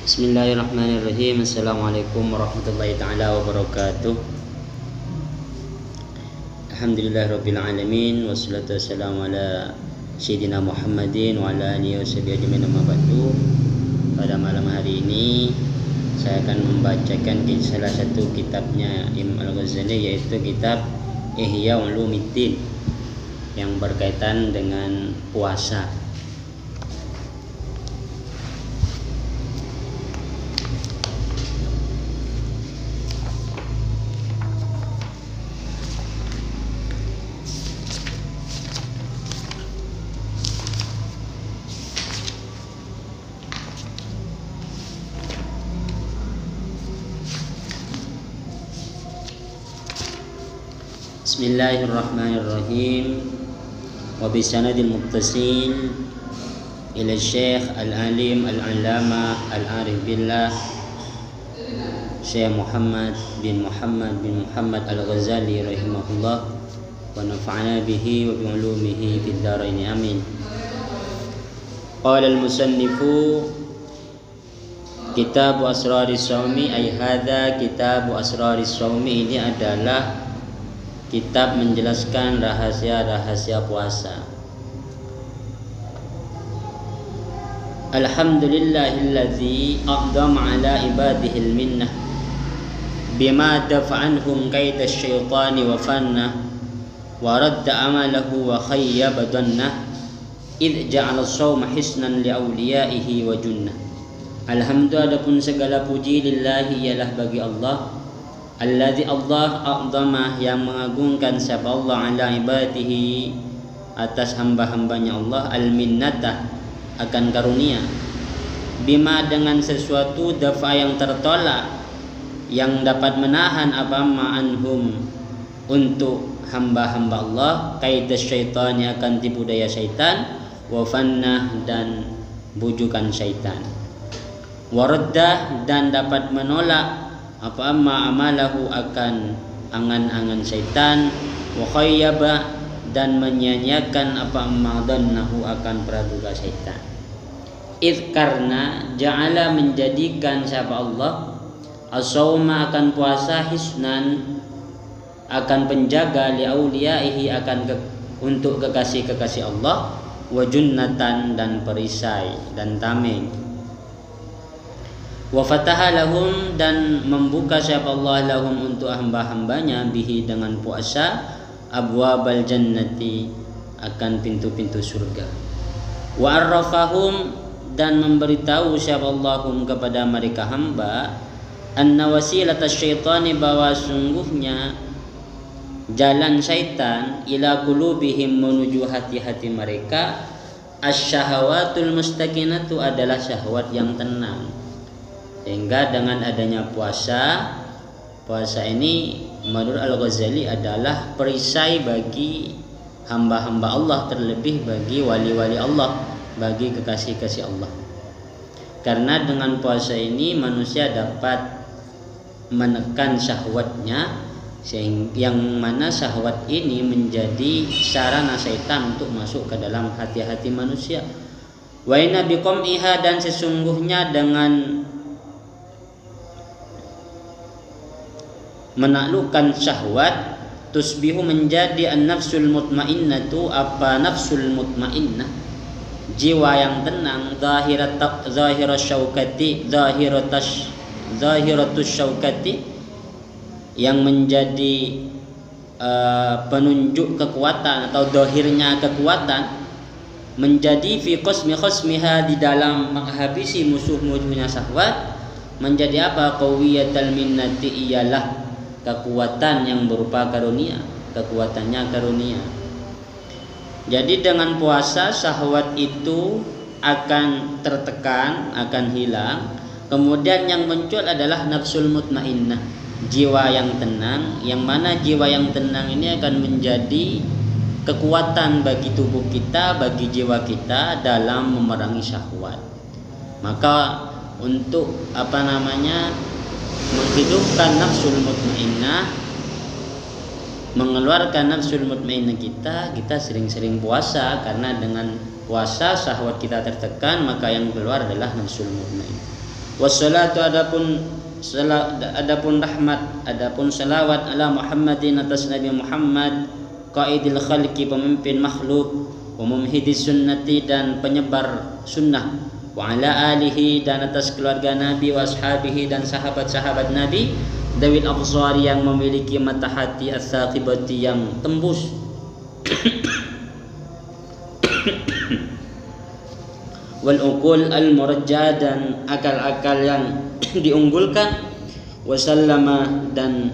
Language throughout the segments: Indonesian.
Bismillahirrahmanirrahim. Assalamualaikum warahmatullahi ta'ala wabarakatuh. Alhamdulillahirabbil alamin wassalatu wassalamu ala sayyidina Muhammadin wa ala alihi washabihi ajmain amma ba'du. Pada malam hari ini saya akan membacakan salah satu kitabnya Imam Al-Ghazali, yaitu kitab Ihya Ulumuddin yang berkaitan dengan puasa. Bismillahirrahmanirrahim. Wa bisanadil muttasil ila Syekh Al-Alim Al-Allama Al-Arif Billah Syekh Muhammad bin Muhammad Al-Ghazali rahimahullah, wa nafa'ana bihi wa bi ulumihi fid dharain amin. Qala al-musannifu Kitab Asraris Shaumi, ay hadza Kitab Asraris Shaumi, ini adalah kitab menjelaskan rahasia-rahasia puasa. Alhamdulillahilladzi aqdama ala ibadihil minnah bima dafa'anhum kaida syaitani wa fanna wa radda amalahu wa khayyaba dhanna idh ja'ala as-sawma hisnan li awliyaihi wa junnah. Alhamdulillah, adapun segala puji lillahi ialah bagi Allah, alladzi Allah a'zama, yang mengagungkan siapa Allah, ala ibadihi, atas hamba-hambanya Allah, al-minnata, akan karunia, bima, dengan sesuatu, dafa, yang tertolak, yang dapat menahan apa ma'anhum, untuk hamba-hamba Allah, kaidah syaitan, yang akan tipu daya syaitan, wa fannah, dan bujukan syaitan, waraddah, dan dapat menolak apa amma amalahu, akan angan-angan syaitan, wa khayyaba, dan menyanyiakan apa amma dhannahu, akan praduga syaitan. Idh, karena ja'ala, menjadikan siapa Allah, as-sawma, akan puasa, hisnan, akan penjaga, li auliyaihi, akan untuk kekasih-kekasih Allah, wa junnatan, dan perisai dan tameng, wa fataha lahum, dan membuka siapa Allah lahum, untuk hamba-hambanya, bihi, dengan puasa, abwabal jannati, akan pintu-pintu surga, wa arrafahum, dan memberitahu siapa Allahum, kepada mereka hamba, anna wasilata syaitani, bahwa sungguhnya jalan syaitan, ila qulubihim, menuju hati-hati mereka, asy-syahawatul mustakinatu, adalah syahwat yang tenang. Sehingga dengan adanya puasa ini menurut Al-Ghazali adalah perisai bagi hamba-hamba Allah, terlebih bagi wali-wali Allah, bagi kekasih-kasih Allah. Karena dengan puasa ini manusia dapat menekan syahwatnya, yang mana syahwat ini menjadi sarana syaitan untuk masuk ke dalam hati-hati manusia. Wa inna biqam'iha, dan sesungguhnya dengan menaklukkan syahwat, tusbihu, menjadi an-nafsul mutmainnatu, apa nafsul mutmainnah, jiwa yang tenang, zahiratus syaukati, yang menjadi penunjuk kekuatan atau zahirnya kekuatan, menjadi fi khosmiha, di dalam menghabisi musuh-musuhnya syahwat, menjadi apa, qawiyatul minnati, ialah kekuatan yang berupa karunia, kekuatannya karunia. Jadi dengan puasa syahwat itu akan tertekan, akan hilang. Kemudian yang muncul adalah nafsul mutmainnah, jiwa yang tenang, yang mana jiwa yang tenang ini akan menjadi kekuatan bagi tubuh kita, bagi jiwa kita dalam memerangi syahwat. Maka untuk menghidupkan nafsul mutmainnah, mengeluarkan nafsul mutmainnah kita sering-sering puasa, karena dengan puasa syahwat kita tertekan, maka yang keluar adalah nafsul mutmainnah. Wassalatu adapun rahmat, adapun salawat ala Muhammadin atas Nabi Muhammad, qaidil khalqi pemimpin makhluk, wa mumhidis sunnati dan penyebar sunnah, wa ala alihi dan atas keluarga Nabi, wa ashabihi dan sahabat-sahabat Nabi, dawil absar yang memiliki mata hati, as-saqibati yang tembus, wal uqul al-murajjah dan akal-akal yang diunggulkan, wasallama dan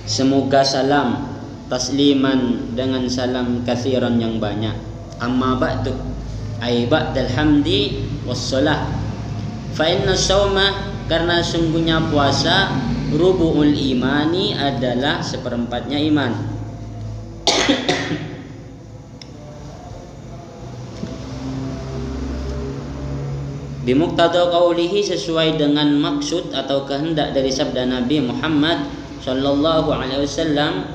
semoga salam, tasliman dengan salam katsiran yang banyak. Amma ba'du ay ba'dal hamdi wassalah, fa inna shauma karena sungguhnya puasa, rubu'ul imani adalah seperempatnya iman. Bimuqtada qaulihi sesuai dengan maksud atau kehendak dari sabda Nabi Muhammad sallallahu alaihi wasallam,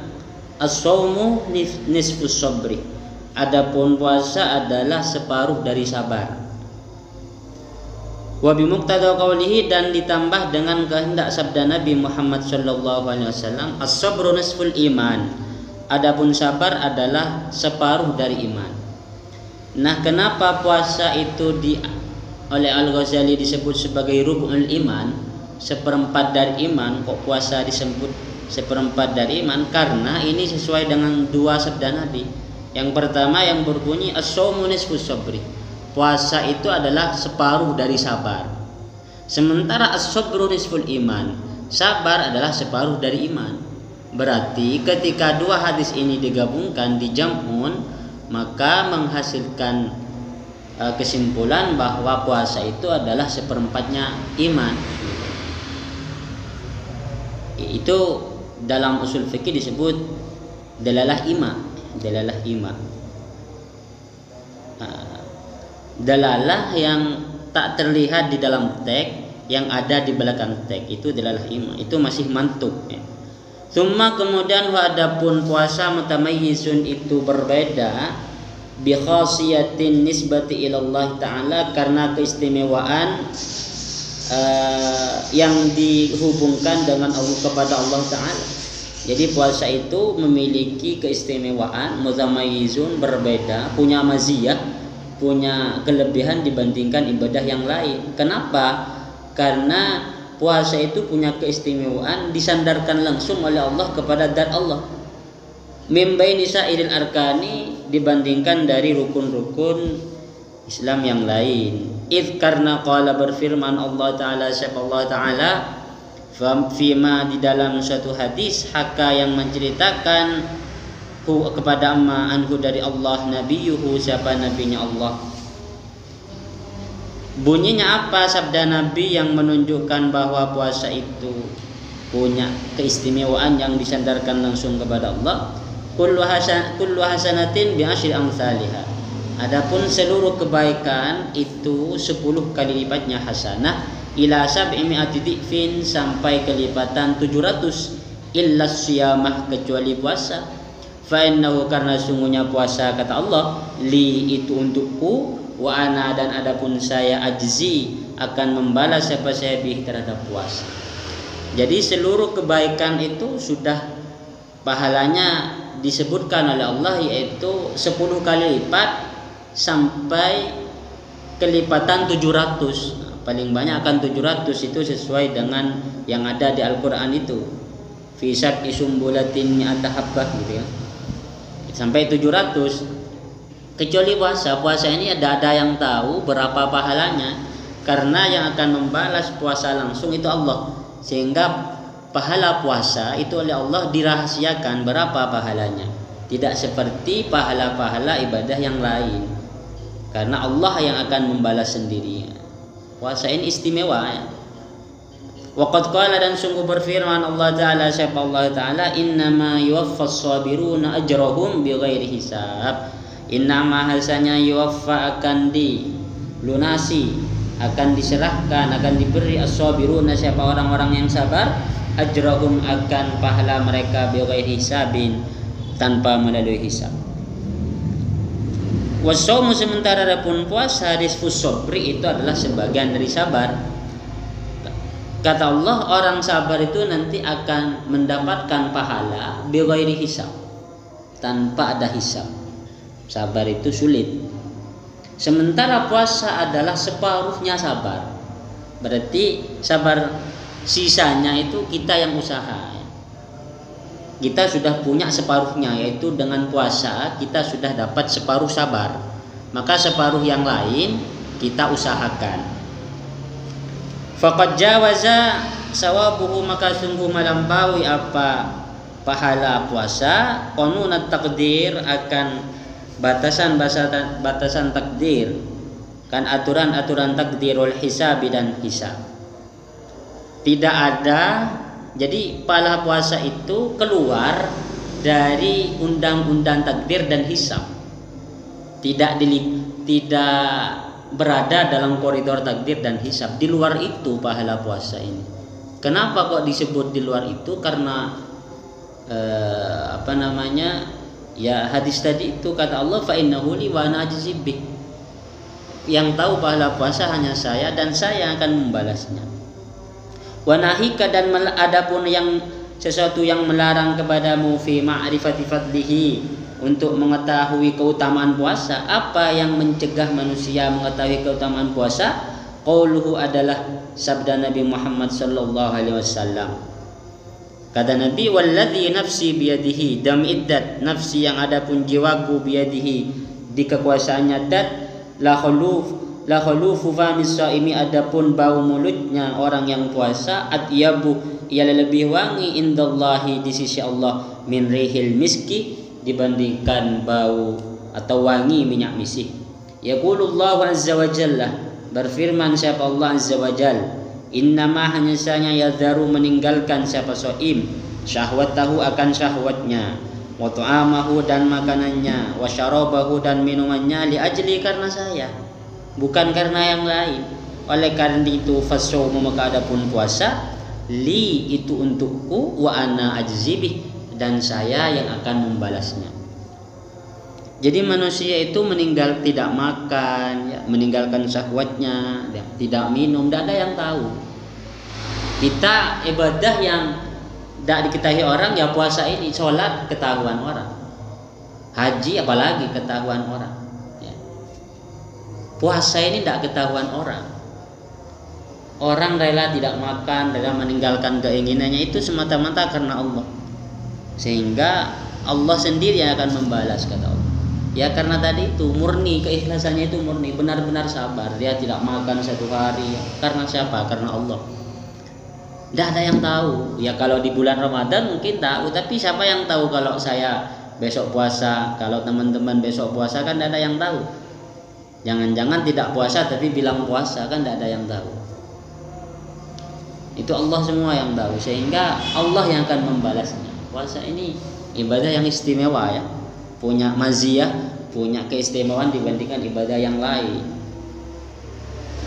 as-shaumu nisfus sabri. Adapun puasa adalah separuh dari sabar. Wa bimuqtada qaulihi dan ditambah dengan kehendak sabda Nabi Muhammad sallallahu alaihi wasallam, as-sabru nisful iman. Adapun sabar adalah separuh dari iman. Nah, kenapa puasa itu oleh Al-Ghazali disebut sebagai rub'ul iman, seperempat dari iman? Kok puasa disebut seperempat dari iman? Karena ini sesuai dengan dua sabda Nabi. Yang pertama yang berbunyi as-shaumu nisfus sabri, puasa itu adalah separuh dari sabar. Sementara as-sabru nisful iman, sabar adalah separuh dari iman. Berarti ketika dua hadis ini digabungkan, dijam'un, maka menghasilkan kesimpulan bahwa puasa itu adalah seperempatnya iman. Itu dalam usul fikih disebut dalalah ima. Dalalah ima, dalalah yang tak terlihat di dalam teks, yang ada di belakang teks, itu dalalah ima, itu masih mantuk ya. Summa kemudian wa adapun puasa mutamayyizun itu berbeda, bi khasiyatin nisbati ilallah ta'ala, karena keistimewaan yang dihubungkan dengan Allah, kepada Allah Ta'ala. Jadi puasa itu memiliki keistimewaan, mutamayyizun, berbeda, punya maziyah, punya kelebihan dibandingkan ibadah yang lain. Kenapa? Karena puasa itu punya keistimewaan, disandarkan langsung oleh Allah kepada zat Allah. Min baini sa'iril arkani, dibandingkan dari rukun-rukun Islam yang lain. Idh karena qala berfirman Allah Ta'ala, siapa Allah Ta'ala, fima di dalam suatu hadis, haka yang menceritakan kepada amma anhu dari Allah, nabiyuhu siapa nabinya Allah. Bunyinya apa sabda Nabi yang menunjukkan bahwa puasa itu punya keistimewaan yang disandarkan langsung kepada Allah? Kullu hasanatin bi asyri amsalihha. Adapun seluruh kebaikan itu 10 kali lipatnya hasanah, ila sab'imi'ati dhifin, sampai kelipatan 700, illa siyamah, kecuali puasa. Fa innahu, karena sungguhnya puasa, kata Allah, li itu untukku, wa ana dan adapun saya, ajzi akan membalas siapa saya bih terhadap puasa. Jadi seluruh kebaikan itu sudah pahalanya disebutkan oleh Allah, yaitu 10 kali lipat sampai kelipatan 700. Paling banyak akan 700, itu sesuai dengan yang ada di Al-Quran itu, fi sab'i sumbulatin mi'ata habbah gitu ya, sampai 700. Kecuali puasa ini ada yang tahu berapa pahalanya, karena yang akan membalas puasa langsung itu Allah, sehingga pahala puasa itu oleh Allah dirahasiakan berapa pahalanya, tidak seperti pahala-pahala ibadah yang lain, karena Allah yang akan membalas sendiri. Puasa ini istimewa ya. Waqad qala, dan sungguh berfirman Allah Ta'ala, siapa Allah Ta'ala, innama yuwaffas sabiruna ajrahum bighairi hisab. Innama, hasanya, yuwaffa akan dilunasi, akan diserahkan, akan diberi, as-sabiruna siapa orang-orang yang sabar, ajrahum akan pahala mereka, bighairi hisabin, tanpa melalui hisab. Wasaumu sementara adapun puasa nisfus sabri itu adalah sebagian dari sabar. Kata Allah, orang sabar itu nanti akan mendapatkan pahala bighairi hisab, tanpa ada hisab. Sabar itu sulit. Sementara puasa adalah separuhnya sabar. Berarti sabar sisanya itu kita yang usaha. Kita sudah punya separuhnya, yaitu dengan puasa kita sudah dapat separuh sabar. Maka separuh yang lain kita usahakan. Faqad jawaza sawabuhu, maka sungguh melampaui apa pahala puasa qanunat takdir, akan batasan takdir, kan aturan-aturan takdirul hisabi dan hisab. Tidak ada, jadi pahala puasa itu keluar dari undang-undang takdir dan hisab. Tidak berada dalam koridor takdir dan hisab. Di luar itu pahala puasa ini. Kenapa kok disebut di luar itu? Karena ya hadis tadi itu kata Allah, fa innahu li wa ana ajzi bih. Yang tahu pahala puasa hanya saya dan saya akan membalasnya. Wa nahika, dan adapun yang sesuatu yang melarang kepadamu fi ma'rifati fadlihi, untuk mengetahui keutamaan puasa. Apa yang mencegah manusia mengetahui keutamaan puasa? Qauluhu, adalah sabda Nabi Muhammad sallallahu alaihi wasallam. Kata Nabi, walladzi nafsi biyadihi, dam iddat, nafsi yang ada pun jiwaku biyadihi, di kekuasaannya, dat la khulufu famis shaimi, adapun bau mulutnya orang yang puasa, atyabu, ialah lebih wangi indallahi, di sisi Allah, min rihil miski, dibandingkan bau atau wangi minyak misik. Yaqulullahu azza wa jalla, berfirman siapa Allah azza wa jalla, innama, hanya saja yadharu, meninggalkan siapa shaim, syahwatahu, akan syahwatnya, wa ta'amahu, dan makanannya, wa syarabahu, dan minumannya, li ajli, karena saya, bukan karena yang lain. Oleh karena itu fasaumu, maka adapun puasa, li, itu untukku, wa ana ajzibih, dan saya yang akan membalasnya. Jadi manusia itu tidak makan, ya, meninggalkan syahwatnya, ya, tidak minum, tidak ada yang tahu. Kita ibadah yang tidak diketahui orang, ya puasa ini, sholat ketahuan orang, haji apalagi ketahuan orang, ya. Puasa ini tidak ketahuan orang. Orang rela tidak makan, rela meninggalkan keinginannya itu semata-mata karena Allah. Sehingga Allah sendiri yang akan membalas, kata Allah. Ya karena tadi itu murni, keikhlasannya itu murni, benar-benar sabar. Dia tidak makan satu hari. Karena siapa? Karena Allah. Tidak ada yang tahu. Ya kalau di bulan Ramadan mungkin tahu, tapi siapa yang tahu kalau saya besok puasa? Kalau teman-teman besok puasa, kan tidak ada yang tahu. Jangan-jangan tidak puasa tapi bilang puasa, kan tidak ada yang tahu. Itu Allah semua yang tahu, sehingga Allah yang akan membalasnya. Puasa ini ibadah yang istimewa, ya, punya maziyah, punya keistimewaan dibandingkan ibadah yang lain.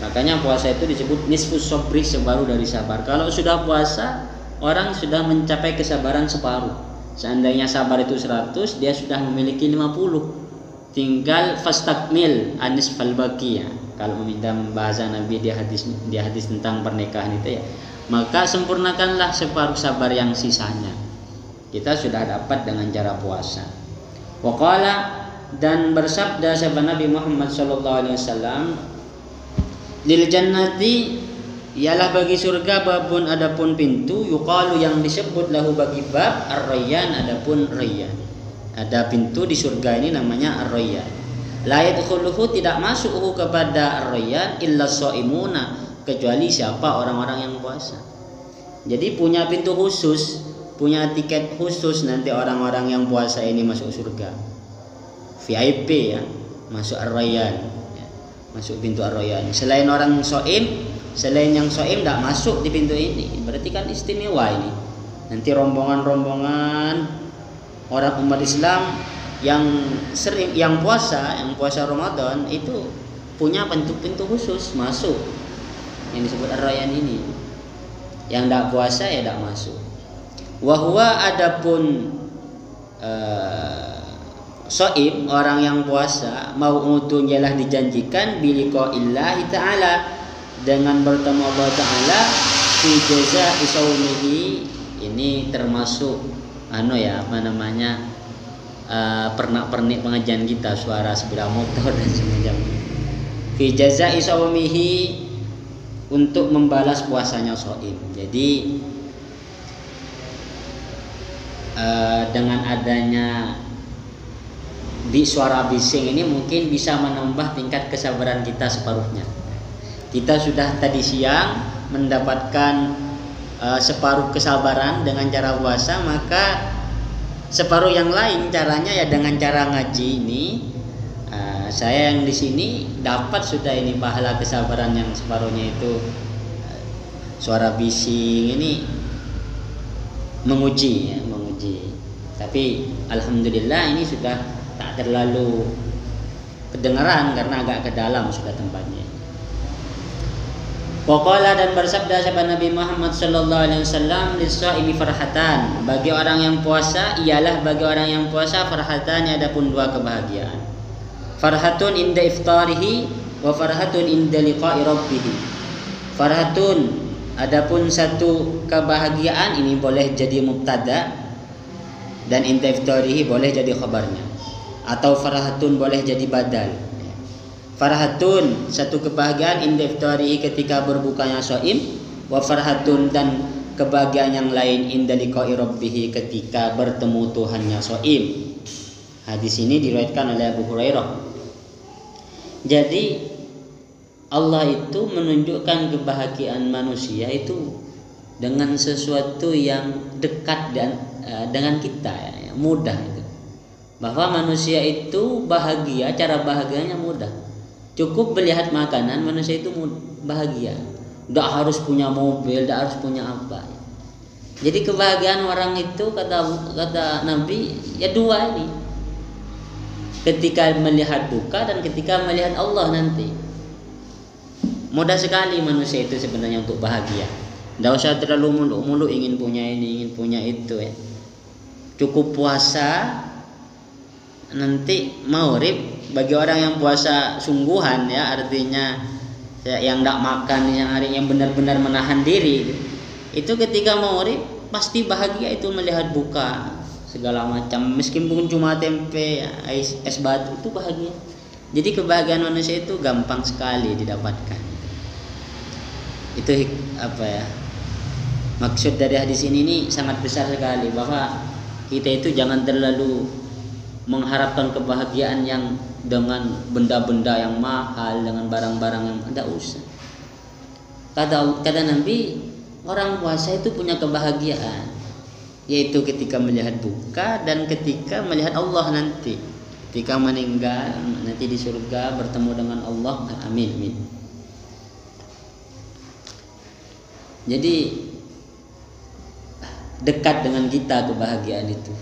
Makanya puasa itu disebut nisfus sabri, separuh dari sabar. Kalau sudah puasa, orang sudah mencapai kesabaran separuh. Seandainya sabar itu 100, dia sudah memiliki 50. Tinggal fastakmil anis falbaki, ya. Kalau meminta bahasa Nabi di hadis tentang pernikahan itu, ya, maka sempurnakanlah separuh sabar yang sisanya. Kita sudah dapat dengan cara puasa. Waqala, dan bersabda sahabat Nabi Muhammad sallallahu alaihi wasallam, lil jannati, ialah bagi surga, babun, adapun pintu, yuqalu, yang disebut lahu bagi bab, ar-rayyan, adapun rayyan. Ada pintu di surga ini namanya ar-rayyan. La yadkhuluhu, tidak masuk kepada ar-rayyan illa shaimuna, kecuali siapa? Orang-orang yang puasa. Jadi punya pintu khusus, punya tiket khusus, nanti orang-orang yang puasa ini masuk surga. VIP, ya, masuk ar-rayyan, ya, masuk pintu ar-rayyan. Selain orang shaim, selain yang shaim tidak masuk di pintu ini. Berarti kan istimewa ini. Nanti rombongan-rombongan orang umat Islam yang sering, yang puasa Ramadan itu punya pintu khusus masuk, yang disebut ar-rayyan ini. Yang tidak puasa ya tidak masuk. Wahwa, adapun Shaim, orang yang puasa, mau'udun ialah dijanjikan biliqa'illahi ta'ala, dengan bertemu Allah Ta'ala fi jaza'i shaumihi. Ini termasuk pernak-pernik pengajian kita, suara sepeda motor dan semacam. Fi jaza'i shaumihi, untuk membalas puasanya shaim. Jadi dengan adanya suara bising ini mungkin bisa menambah tingkat kesabaran kita separuhnya. Kita sudah tadi siang mendapatkan separuh kesabaran dengan cara puasa, maka separuh yang lain caranya ya dengan cara ngaji ini. Saya yang di sini dapat sudah ini pahala kesabaran yang separuhnya itu suara bising ini menguji. Tapi alhamdulillah ini sudah tak terlalu kedengaran karena agak ke dalam sudah tempatnya. Waqala, dan bersabda sahabat Nabi Muhammad sallallahu alaihi wasallam, lis-shaimi farhatan, bagi orang yang puasa bagi orang yang puasa farhatan, adapun dua kebahagiaan. Farhatun inda iftarihi wa farhatun inda liqa'i rabbih. Farhatun, adapun satu kebahagiaan, ini boleh jadi mubtada, dan inda iftarihi boleh jadi khabarnya, atau farhatun boleh jadi badal. Farhatun, satu kebahagiaan, inda iftarihi, ketika berbukanya shaim, wa farhatun, dan kebahagiaan yang lain, inda liqa'i rabbih, ketika bertemu Tuhannya shaim. Hadis ini diriwayatkan oleh Abu Hurairah. Jadi Allah itu menunjukkan kebahagiaan manusia itu dengan sesuatu yang dekat dan dengan kita, ya, mudah itu. Bahwa manusia itu bahagia, cara bahagianya mudah. Cukup melihat makanan, manusia itu bahagia. Tidak harus punya mobil, tidak harus punya apa. Jadi kebahagiaan orang itu kata Nabi ya dua ini. Ketika melihat duka dan ketika melihat Allah nanti. Mudah sekali manusia itu sebenarnya untuk bahagia. Tidak usah terlalu muluk-muluk ingin punya ini, ingin punya itu, ya. Cukup puasa, nanti maghrib bagi orang yang puasa sungguhan, ya, artinya yang tidak makan, yang benar-benar menahan diri, itu ketika maghrib pasti bahagia itu melihat buka segala macam, meskipun cuma tempe, es batu, itu bahagia. Jadi kebahagiaan manusia itu gampang sekali didapatkan. Itu maksud dari hadis ini sangat besar sekali, bahwa kita itu jangan terlalu mengharapkan kebahagiaan yang dengan benda-benda yang mahal, dengan barang-barang yang tidak usah. Kata Nabi, orang puasa itu punya kebahagiaan, yaitu ketika melihat buka dan ketika melihat Allah nanti, ketika meninggal nanti di surga bertemu dengan Allah. Amin. Jadi dekat dengan kita kebahagiaan itu,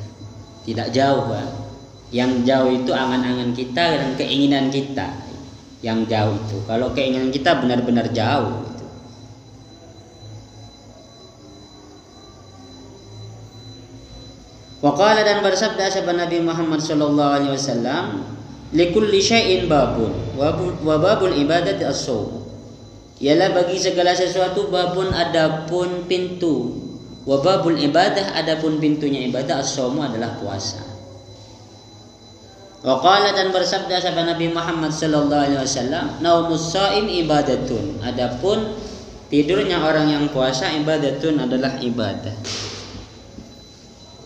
tidak jauh, Pak. Yang jauh itu angan-angan kita dan keinginan kita, yang jauh itu. Kalau keinginan kita benar-benar jauh itu. Waqala, dan bersabda sahabat Nabi Muhammad sallallahu alaihi wasallam, likulli syai'in babun wa babul ibadati as-shaum. Ialah bagi segala sesuatu babun, adapun pintu, wa babul ibadah, adapun pintunya ibadah, as-shaum adalah puasa. Waqala, dan bersabda sahabat Nabi Muhammad sallallahu alaihi wasallam, naumus shaim ibadatun, adapun tidurnya orang yang puasa ibadatun, adalah ibadah.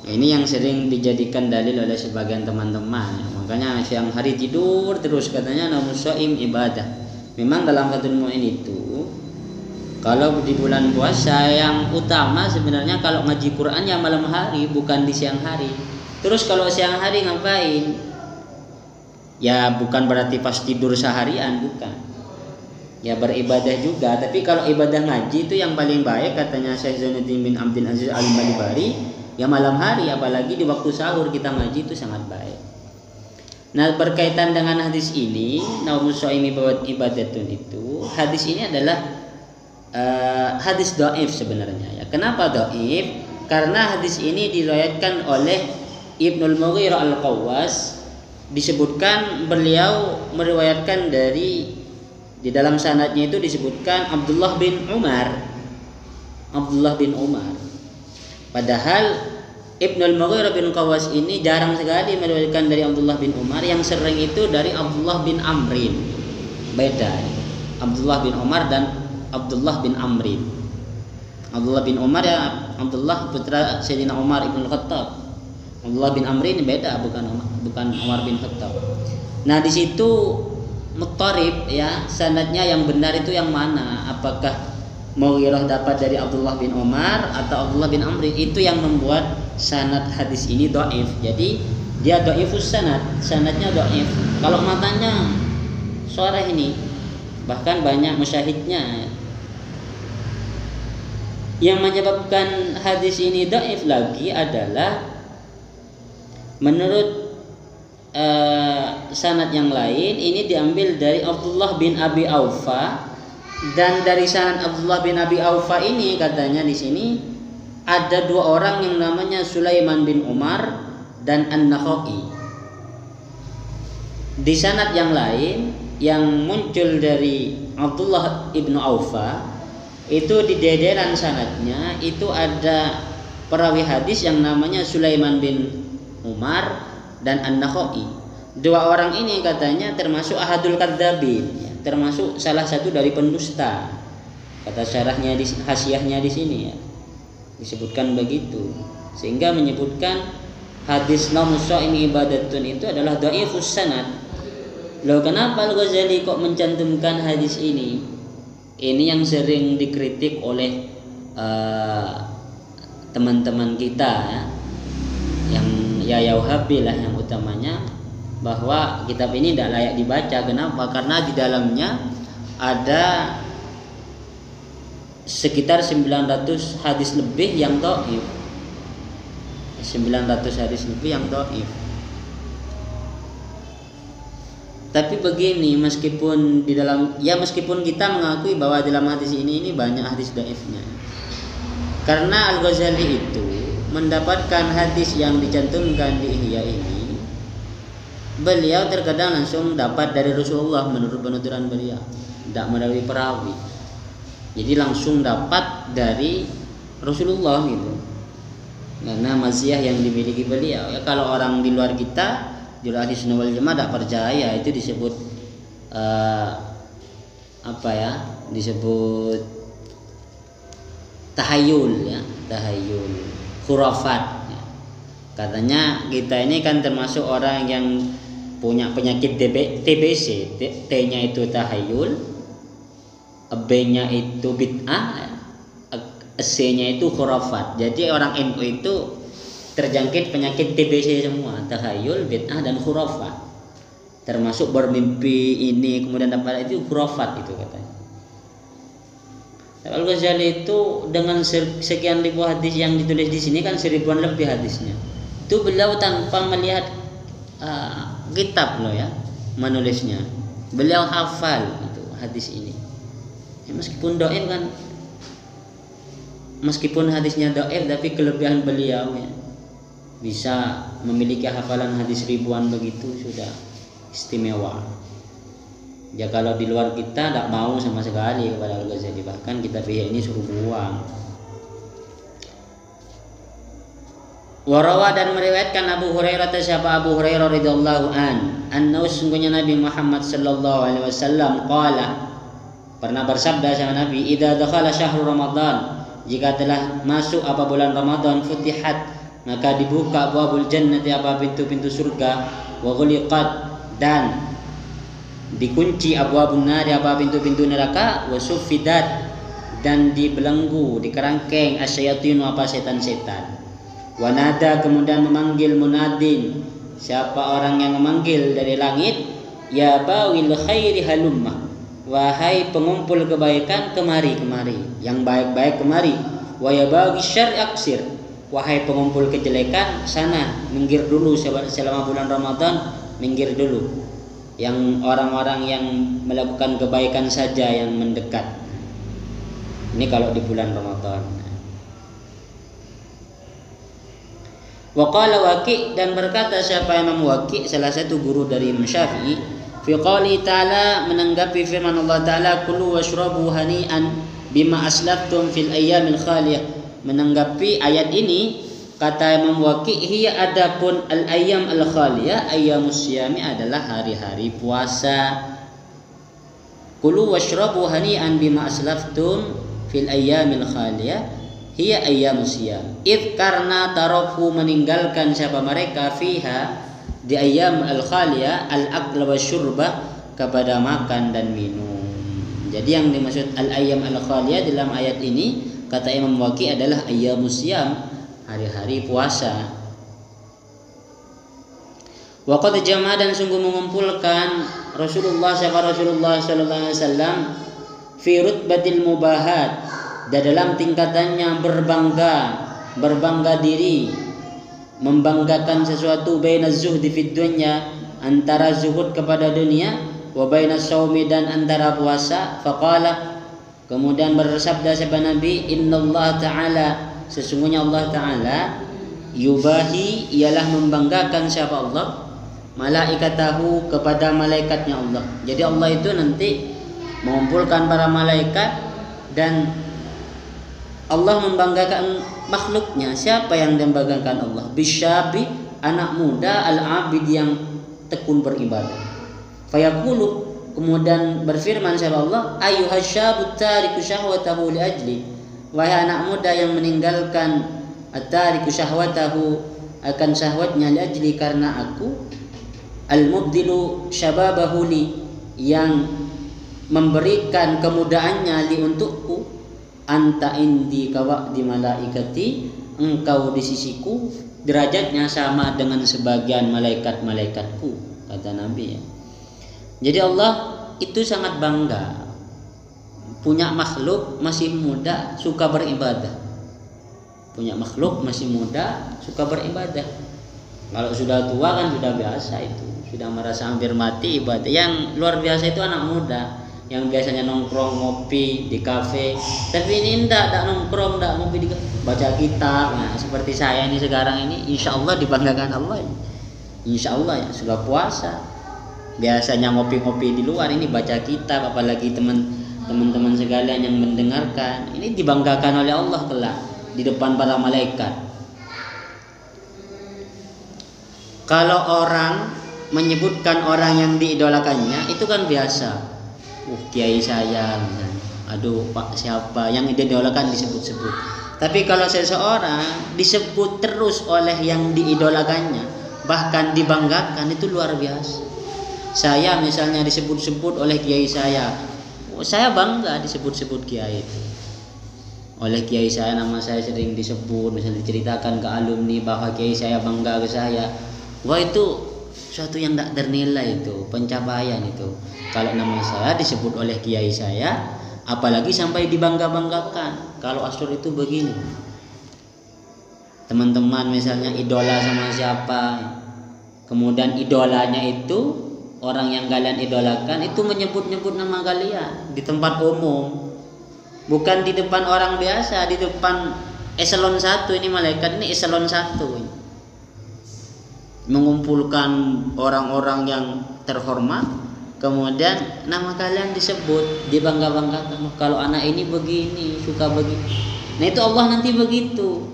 Ini yang sering dijadikan dalil oleh sebagian teman-teman. Makanya siang hari tidur terus, katanya naumus shaim ibadah. Memang dalam Fathul Mu'in itu, kalau di bulan puasa yang utama sebenarnya kalau ngaji Quran ya malam hari, bukan di siang hari. Terus kalau siang hari ngapain? Ya bukan berarti pas tidur seharian, bukan. Ya beribadah juga, tapi kalau ibadah ngaji itu yang paling baik, katanya Syekh Zainuddin bin Abdul Aziz Al-Malibari, ya malam hari, apalagi di waktu sahur kita ngaji itu sangat baik. Nah, berkaitan dengan hadis ini, naumus shaim ibadatun itu, hadis ini adalah hadis dhaif sebenarnya, ya. Kenapa dhaif? Karena hadis ini diriwayatkan oleh Ibnul Mughirah Al-Qawwas disebutkan beliau meriwayatkan di dalam sanadnya itu disebutkan Abdullah bin Umar. Padahal Ibnul Mughirah bin Qawas ini jarang sekali meriwayatkan dari Abdullah bin Umar, yang sering itu dari Abdullah bin Amrin. Beda Abdullah bin Umar dan Abdullah bin Amrin. Abdullah bin Umar ya Abdullah putra Sayyidina Umar ibn Khattab. Abdullah bin Amrin beda, bukan Umar bin Khattab. Nah di situ muttarib ya, sanadnya yang benar itu yang mana? Apakah Mughirah dapat dari Abdullah bin Umar atau Abdullah bin Amrin? Itu yang membuat sanad hadis ini dhaif. Jadi dia dhaifus sanadnya dhaif. Kalau matanya sharih ini bahkan banyak musyahidnya. Yang menyebabkan hadis ini dhaif lagi adalah menurut sanad yang lain ini diambil dari Abdullah bin Abi Aufa, dan dari sanad Abdullah bin Abi Aufa ini katanya di sini ada dua orang yang namanya Sulaiman bin Umar dan An-Nakhai. Di sanad yang lain yang muncul dari Abdullah ibnu Aufa itu di dederan sanadnya itu ada perawi hadis yang namanya Sulaiman bin Umar dan An-Nakhai. Dua orang ini katanya termasuk ahadul kadzabin, ya, termasuk salah satu dari pendusta. Kata syarahnya di hasiahnya di sini ya, disebutkan begitu, sehingga menyebutkan hadis naumus shaimi ibadatun itu adalah dhaifus sanad. Loh, kenapa Al-Ghazali kok mencantumkan hadis ini? Ini yang sering dikritik oleh teman-teman kita ya, yang ya Wahabi lah yang utamanya, bahwa kitab ini tidak layak dibaca. Kenapa? Karena di dalamnya ada sekitar 900 hadis lebih yang dhaif. 900 hadis lebih yang dhaif. Tapi begini, meskipun kita mengakui bahwa dalam hadis ini banyak hadis dhaifnya. Karena Al-Ghazali itu mendapatkan hadis yang dicantumkan di Ihya ini, beliau terkadang langsung dapat dari Rasulullah menurut penuturan beliau, tidak melalui perawi. Jadi langsung dapat dari Rasulullah gitu. Karena maziyah yang dimiliki beliau. Ya, kalau orang di luar kita, di luar Ahli Sunnah wal Jamaah tidak percaya, itu disebut disebut tahayul ya, khurafat ya. Katanya kita ini kan termasuk orang yang punya penyakit TBC. T-nya itu tahayul, B-nya itu bid'ah, C-nya itu khurafat. Jadi orang NU itu terjangkit penyakit TBC semua, tahayul, bid'ah dan khurafat. Termasuk bermimpi ini kemudian dapat itu khurafat itu katanya. Al-Ghazali itu dengan sekian ribu hadis yang ditulis di sini kan 1000-an lebih hadisnya. Itu beliau tanpa melihat kitab loh ya, menulisnya. Beliau hafal itu hadis ini. Ya, meskipun dhaif kan, meskipun hadisnya dhaif, tapi kelebihan beliau ya, bisa memiliki hafalan hadis ribuan begitu sudah istimewa. Ya kalau di luar kita tidak mau sama sekali kepada Al-Ghazali, bahkan kita pihak ini suruh buang. Warawa dan meriwayatkan Abu Hurairah, siapa Abu Hurairah radhiyallahu anhu, sungguhnya Nabi Muhammad sallallahu alaihi wasallam qala, pernah bersabda sama Nabi, idza dakhala syahrul Ramadan, jika telah masuk apa bulan Ramadan, futihat, maka dibuka abwabul jannati apa pintu-pintu surga, wa ghuliqat, dan dikunci abwabun nar apa pintu-pintu neraka, wa suffidat, dan dibelenggu, dikerangkeng asyayatinu apa setan-setan. Wa nada, kemudian memanggil munadin, siapa orang yang memanggil dari langit, ya bawil khairi halumma, wahai pengumpul kebaikan kemari, yang baik-baik kemari. Wa ya bagi syar'i aksir, wahai pengumpul kejelekan sana, minggir dulu selama bulan Ramadan, minggir dulu. Yang orang-orang yang melakukan kebaikan saja yang mendekat. Ini kalau di bulan Ramadan. Wa qala Waqi', dan berkata siapa Imam Waqi', salah satu guru dari Imam Syafi'i, fi qouli ta'ala, menanggapi firman Allah Ta'ala, kulu washrabu hani'an bima aslaftum fil ayyamil khaliyah. Menanggapi ayat ini kata Imam Waqi', hiya adapun al ayyam al khaliyah, ayyamus siyami adalah hari-hari puasa. Kulu washrabu hani'an bima aslaftum fil ayyamil khaliyah hiya ayyamus siyam. Id, karena tarafu, meninggalkan siapa mereka, fiha, di ayyam al khaliyah, al akla wa syurba, kepada makan dan minum. Jadi yang dimaksud al ayyam al khaliyah dalam ayat ini kata Imam Waqi' adalah ayyamus siyam, hari-hari puasa. Wa qad jama'a, dan sungguh mengumpulkan Rasulullah sallallahu alaihi wasallam fi rutbatil mubahat, dalam tingkatannya berbangga diri, membanggakan sesuatu, baina zuhdi fid dunya, antara zuhud kepada dunia, wa baina shaumi, dan antara puasa. Faqala, kemudian bersabda sahabat Nabi, innallaha ta'ala, sesungguhnya Allah Ta'ala, yubahi, ialah membanggakan siapa Allah, malaikatahu, kepada malaikatnya Allah. Jadi Allah itu nanti mengumpulkan para malaikat dan Allah membanggakan makhluknya. Siapa yang membanggakan Allah? Bisyabi, anak muda, al-abid, yang tekun beribadah. Fayaqulu, kemudian berfirman siapa Allah, ayyuhasyabut tariku syahwatahu li ajli, wahai anak muda yang meninggalkan at-tariku syahwatahu, akan syahwatnya, li ajli, karena aku, al-mubdilu syababahu li, yang memberikan kemudaannya, li, untukku, anta indi kawa'di malaikati, engkau di sisiku derajatnya sama dengan sebagian malaikat-malaikatku, kata Nabi ya. Jadi Allah itu sangat bangga punya makhluk masih muda suka beribadah. Punya makhluk masih muda suka beribadah. Kalau sudah tua kan sudah biasa itu, sudah merasa hampir mati ibadah. Yang luar biasa itu anak muda yang biasanya nongkrong ngopi di kafe, tapi ini enggak nongkrong, enggak ngopi di kafe, baca kitab. Nah, seperti saya ini sekarang ini, insya Allah dibanggakan Allah. Insya Allah ya, sudah puasa. Biasanya ngopi-ngopi di luar, ini baca kitab, apalagi teman-teman sekalian yang mendengarkan, ini dibanggakan oleh Allah kelak di depan para malaikat. Kalau orang menyebutkan orang yang diidolakannya itu kan biasa. Kiai saya misalnya, aduh Pak siapa yang diidolakan disebut-sebut. Tapi kalau seseorang disebut terus oleh yang diidolakannya, bahkan dibanggakan, itu luar biasa. Saya misalnya disebut-sebut oleh kiai saya bangga disebut-sebut kiai itu. Oleh kiai saya, nama saya sering disebut, misalnya diceritakan ke alumni bahwa kiai saya bangga ke saya. Wah, itu suatu yang tidak ternilai, itu pencapaian itu. Kalau nama saya disebut oleh kiai saya, apalagi sampai dibangga-banggakan. Kalau Asrul itu begini, teman-teman misalnya idola sama siapa, kemudian idolanya itu orang yang kalian idolakan itu menyebut-nyebut nama kalian di tempat umum, bukan di depan orang biasa, di depan eselon 1. Ini malaikat ini eselon 1 mengumpulkan orang-orang yang terhormat, kemudian nama kalian disebut, dibangga-banggakan. Kalau anak ini begini, suka begini. Nah itu Allah nanti begitu.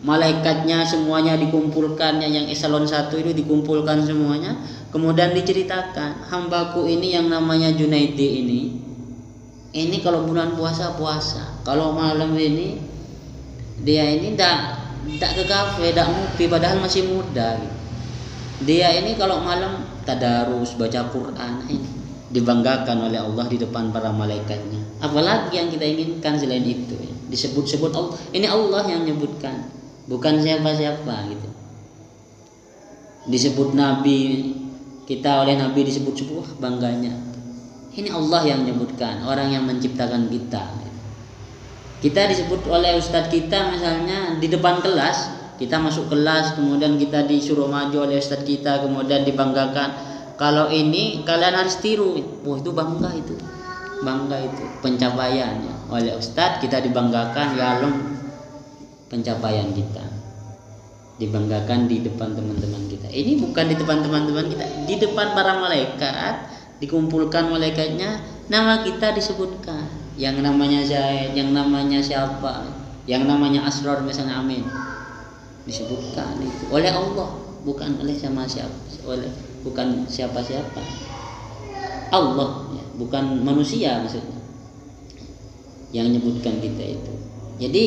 Malaikatnya semuanya dikumpulkan, yang eselon 1 itu dikumpulkan semuanya, kemudian diceritakan, hambaku ini yang namanya Junaidi ini kalau bulan puasa, kalau malam ini dia ini tidak ke kafe, tidak ngopi, padahal masih muda gitu. Dia ini kalau malam tadarus, baca Quran, ini dibanggakan oleh Allah di depan para malaikatnya. Apalagi yang kita inginkan selain itu ya. Disebut-sebut Allah, ini Allah yang menyebutkan, bukan siapa-siapa gitu. Disebut Nabi, kita oleh Nabi disebut-sebut, bangganya. Ini Allah yang menyebutkan, orang yang menciptakan kita. Kita disebut oleh ustadz kita misalnya di depan kelas, kita masuk kelas, kemudian kita disuruh maju oleh ustadz kita, kemudian dibanggakan. Kalau ini kalian harus tiru. Wah, itu bangga itu pencapaiannya. Oleh ustadz kita dibanggakan, ya Allah pencapaian kita. dibanggakan di depan teman-teman kita. Ini bukan di depan teman-teman kita, di depan para malaikat, dikumpulkan malaikatnya, nama kita disebutkan. Yang namanya Zaid, yang namanya siapa, yang namanya Asrar misalnya, amin, disebutkan itu oleh Allah, bukan oleh siapa, bukan siapa-siapa. Allah ya, bukan manusia maksudnya yang menyebutkan kita itu. Jadi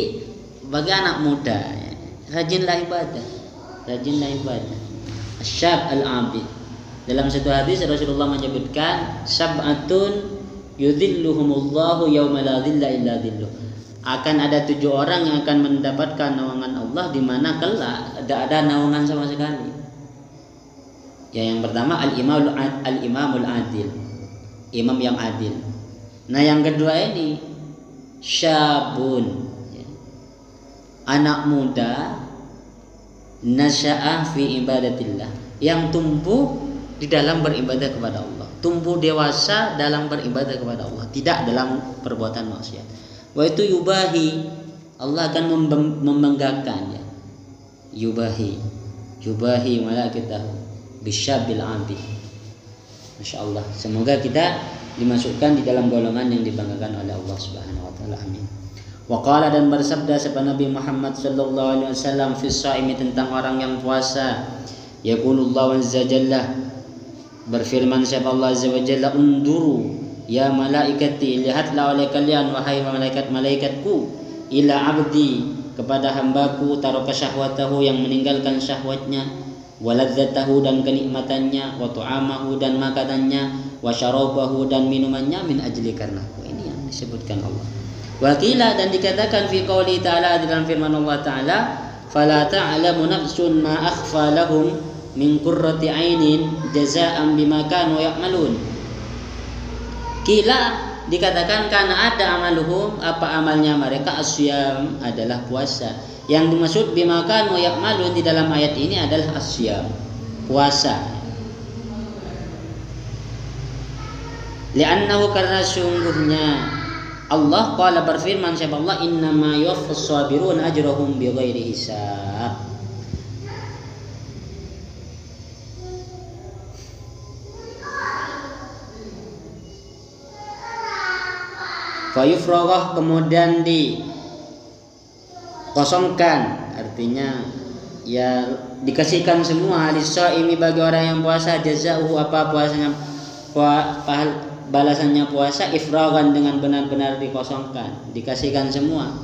bagi anak muda ya, rajinlah ibadah. Asyab al-abid. Dalam satu hadis Rasulullah menyebutkan sab'atun yudhilluhumullahu yawma la dhilla illa dhilluh. Akan ada 7 orang yang akan mendapatkan naungan Allah di mana kelak tidak ada naungan sama sekali. Ya, yang pertama al-imamul adil. Imam yang adil. Nah, yang kedua ini syabun, anak muda nasya'a fi ibadatillah, yang tumbuh di dalam beribadah kepada Allah, tumbuh dewasa dalam beribadah kepada Allah, tidak dalam perbuatan maksiat. Wa itu yubahi, Allah akan membanggakan ya. Yubahi malaikatahu bisyabil abid. Masya Allah, semoga kita dimasukkan di dalam golongan yang dibanggakan oleh Allah Subhanahu wa taala. Amin. Wa qala, dan bersabda sabda Nabi Muhammad sallallahu alaihi wasallam fi shaimi, tentang orang yang puasa. Yaqulullahu azza jalla, berfirman siapa Allah azza wa jalla, unduru ya malaikati, lihatlah oleh kalian wahai malaikat-malaikatku, ila abdi, kepada hambaku, taraka syahwatahu, yang meninggalkan syahwatnya, waladzatahu, dan kenikmatannya, wa tu'amahu, dan makanannya, wa syarabahu, dan minumannya, min ajli, karenaku. Ini yang disebutkan Allah. Wakila, dan dikatakan fi qouli ta'ala, dalam firman Allah ta'ala, fala ta'lamu nafsun ma akhfa lahum min qurrati ainin jazaa'an bima kanu ya'malun. Kila, dikatakan karena ada amaluhum, apa amalnya mereka, asyam, adalah puasa. Yang dimaksud bima kanu ya'malun di dalam ayat ini adalah asyam, puasa. Li'annahu, karena sungguhnya Allah qala, berfirman siapa Allah, innama yuwaffas sabirun ajrahum bighairi hisab. Fayufragah, kemudian dikosongkan, artinya ya dikasihkan semua, lisaimi, bagi orang yang puasa, jazaa'uhu, apa puasanya, balasannya puasa, ifragan, dengan benar-benar dikosongkan, dikasihkan semua.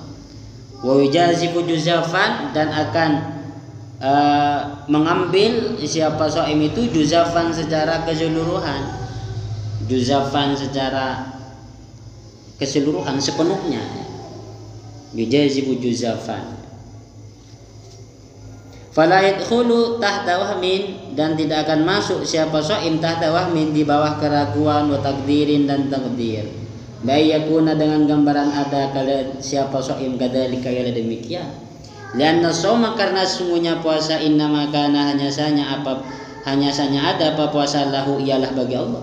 Wa yujazifu juzafan, dan akan mengambil siapa shaim itu juzafan secara keseluruhan, sepenuhnya. Yujazifu juzafan. Fala yadkhulu tahta wahmin, dan tidak akan masuk siapa shaim tahta wahmin, di bawah keraguan, wa takdirin, dan takdir. Bayakuna, dengan gambaran ada kalian siapa shaim kadzalika, ya demikian. Lianna shauma, karena sungguhnya puasa, innama kana, hanya saja ada apa puasa, lahu, ialah bagi Allah.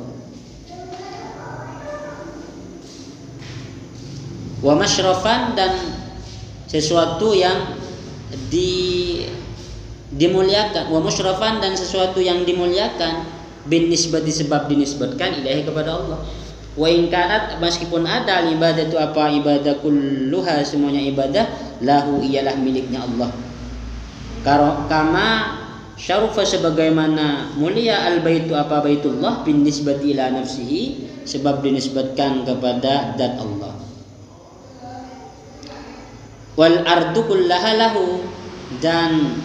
Wa masyrafan, dan sesuatu yang dimuliakan, wa musyrafan, dan sesuatu yang dimuliakan, bin nisbati, sebab dinisbatkan, ilaihi, kepada Allah. Wa in kanat, meskipun ada ibadah itu, apa ibadah, kulluha, semuanya ibadah, lahu, ialah miliknya Allah. Kama syarufa, sebagaimana mulia, al baitu, apa baitullah, bin nisbati ila nafsihi, sebab dinisbatkan kepada zat Allah. Wal ardu kullaha lahu, dan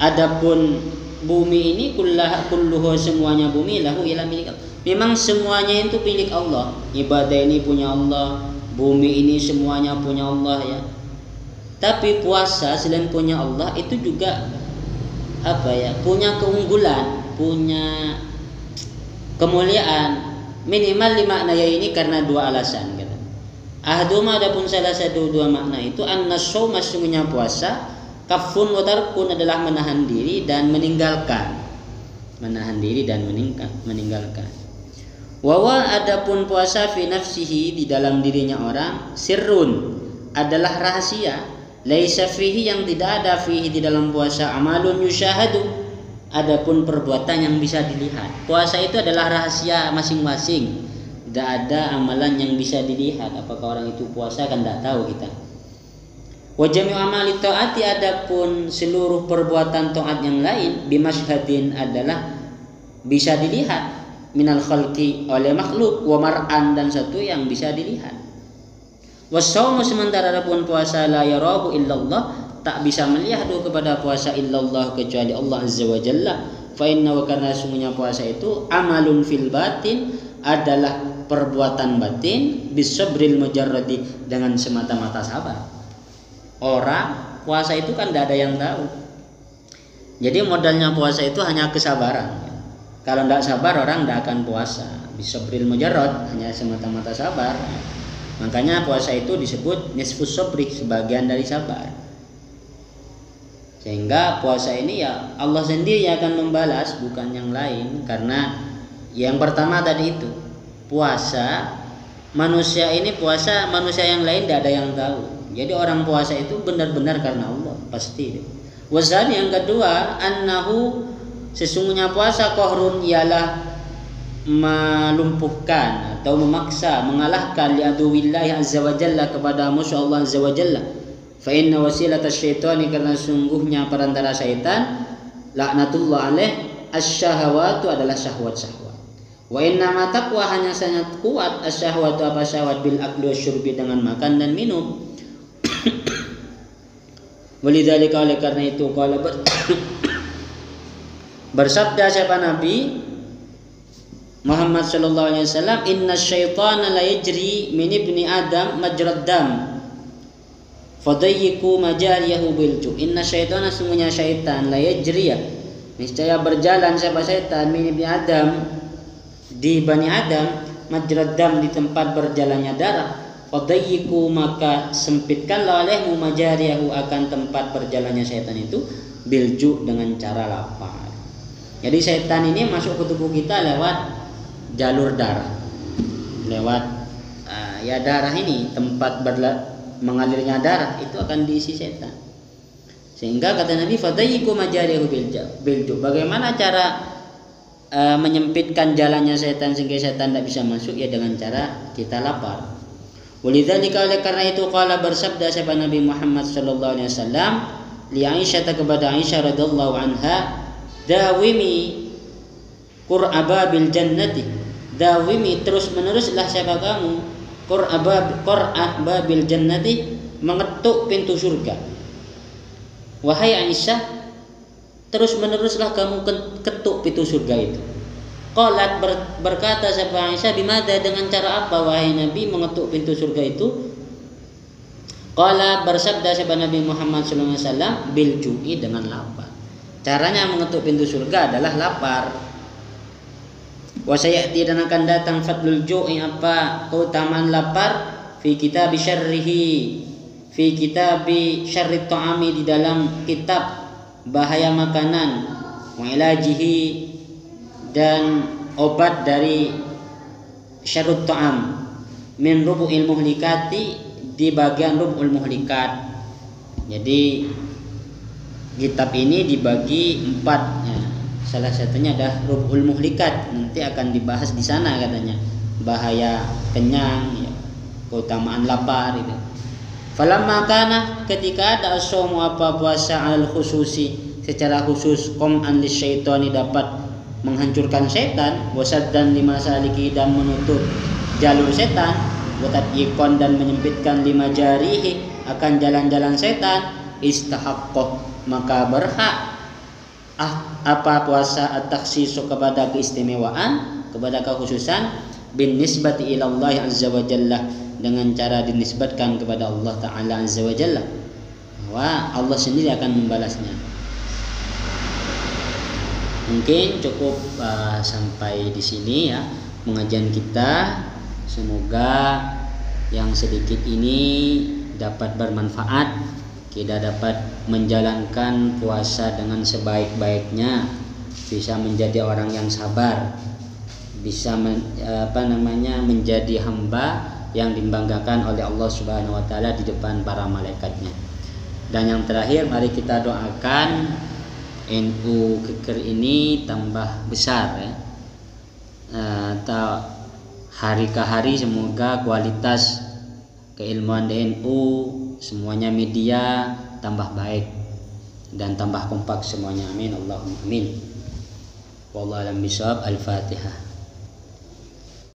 adapun bumi ini, kulluhu, semuanya bumi, lahu, ialah milik Allah. Memang semuanya itu milik Allah. Ibadah ini punya Allah, bumi ini semuanya punya Allah ya. Tapi puasa selain punya Allah itu juga punya keunggulan, punya kemuliaan. Minimal 5 makna ini karena 2 alasan. Ahduma, adapun salah satu 2 makna itu, an-nasawma, sesungguhnya puasa, kafun wa tarkun, adalah menahan diri dan meninggalkan. Meninggalkan. Wawa, adapun puasa, fi nafsihi, di dalam dirinya orang, sirrun, adalah rahasia, laisa fihi yang tidak ada fihi di dalam puasa amalun yusyahadu, adapun perbuatan yang bisa dilihat. Puasa itu adalah rahasia masing-masing. Tidak ada amalan yang bisa dilihat. Apakah orang itu puasa kan tidak tahu kita. Wa jami'u amali taati, adapun seluruh perbuatan taat yang lain bimasyhadin adalah bisa dilihat minal khalqi oleh makhluk, wa mar'an dan satu yang bisa dilihat. Wasaumu sementara adapun puasa la yarahu illallah, tak bisa melihat kepada puasa illallah kecuali Allah azza wa jalla. Fa inna wa karena sungguhnya puasa itu amalun fil batin adalah perbuatan batin bisabril mujarradi dengan semata-mata sabar. Orang puasa itu kan tidak ada yang tahu. Jadi modalnya puasa itu hanya kesabaran. Kalau tidak sabar orang tidak akan puasa. Bisabril mujarrad, hanya semata-mata sabar. Makanya puasa itu disebut nisfus sabri, sebagian dari sabar. Sehingga puasa ini ya Allah sendiri yang akan membalas, bukan yang lain. Karena yang pertama tadi itu puasa manusia ini, puasa manusia yang lain tidak ada yang tahu. Jadi orang puasa itu benar-benar karena Allah, pasti. Wazan yang kedua, annahu sesungguhnya puasa qahrun ialah melumpuhkan atau memaksa, mengalahkan li aduwillahi azza wa jalla kepada musuh Allah azza wa jalla. Fa inna wasilatash syaitani, karena sungguhnya perantara syaitan laknatullah alaih asyahawatu adalah syahwat-syahwat. Wa inna ma taqwa, hanya sangat kuat asyahwatu apa syahwat bil akli wasyurbi dengan makan dan minum. Walidzalika, oleh karena itu qala bersabda siapa Nabi Muhammad sallallahu alaihi wasallam, inna syaitana la yajri min ibni adam majrad dam fadayyiku majariyahu bilju. Inna syaitana, sungguhnya syaitan, la yajri, niscaya berjalan siapa syaitan, min ibni adam di bani adam, majrad dam di tempat berjalannya darah. Fadayyiku, maka sempitkanlah olehmu majariyahu akan tempat berjalannya syaitan itu bilju dengan cara lapar. Jadi syaitan ini masuk ke tubuh kita lewat jalur darah, lewat ya darah ini, tempat mengalirnya darah itu akan diisi syaitan. Sehingga kata Nabi fadayyiku majariyahu bilju. Bagaimana cara menyempitkan jalannya syaitan sehingga syaitan tidak bisa masuk? Ya dengan cara kita lapar. Walidzalika, oleh karena itu qala bersabda siapa Nabi Muhammad sallallahu alaihi wasallam li Aisyah, kepada Aisyah radhiyallahu anha, dawimi qur'aba bil jannati, dawimi terus meneruslah siapa kamu qur'aba bil jannati, mengetuk pintu surga. Wahai Aisyah, terus meneruslah kamu ketuk pintu surga itu. Qalat, berkata siapa Aisyah, bimada, dengan cara apa wahai Nabi mengetuk pintu surga itu? Qala, bersabda siapa Nabi Muhammad sallallahu alaihi wasallam, bil ju'i, dengan lapar. Caranya mengetuk pintu surga adalah lapar. Wa sayati, dan akan datang fadlul ju'i, apa keutamaan lapar, fi kitab syarrihi, fi kitab syarrit ta'ami, di dalam kitab bahaya makanan, wa ilajihi, dan obat dari syarrut ta'am, min rubu'il muhlikati, di bagian rub'ul muhlikat. Jadi kitab ini dibagi 4 ya. Salah satunya adalah rub'ul muhlikat, nanti akan dibahas di sana katanya, bahaya kenyang ya, keutamaan lapar itu. Falamma kana, ketika ada as-shaumu apa puasa alal khususi, secara khusus qam'an lisyaitani, dapat menghancurkan setan, wasaddan lima saliki, dan menutup jalur setan, watadyiqan, dan menyempitkan lima jarihi, akan jalan-jalan setan, istahaqqah, maka berhak apa puasa at-takhsisu, kepada keistimewaan, kepada kekhususan, bin nisbati ila Allah azza wa jalla, dengan cara dinisbatkan kepada Allah taala azza wa jalla, bahwa Allah sendiri akan membalasnya. Mungkin cukup sampai di sini ya pengajian kita. Semoga yang sedikit ini dapat bermanfaat, kita dapat menjalankan puasa dengan sebaik-baiknya, bisa menjadi orang yang sabar, bisa menjadi hamba yang dibanggakan oleh Allah Subhanahu wa taala di depan para malaikatnya. Dan yang terakhir, mari kita doakan NU Keker ini tambah besar ya. Hari ke hari semoga kualitas keilmuan di NU semuanya media tambah baik dan tambah kompak semuanya. Amin Allahumma amin. Wallahu a'lam bishawab. Al-Fatihah.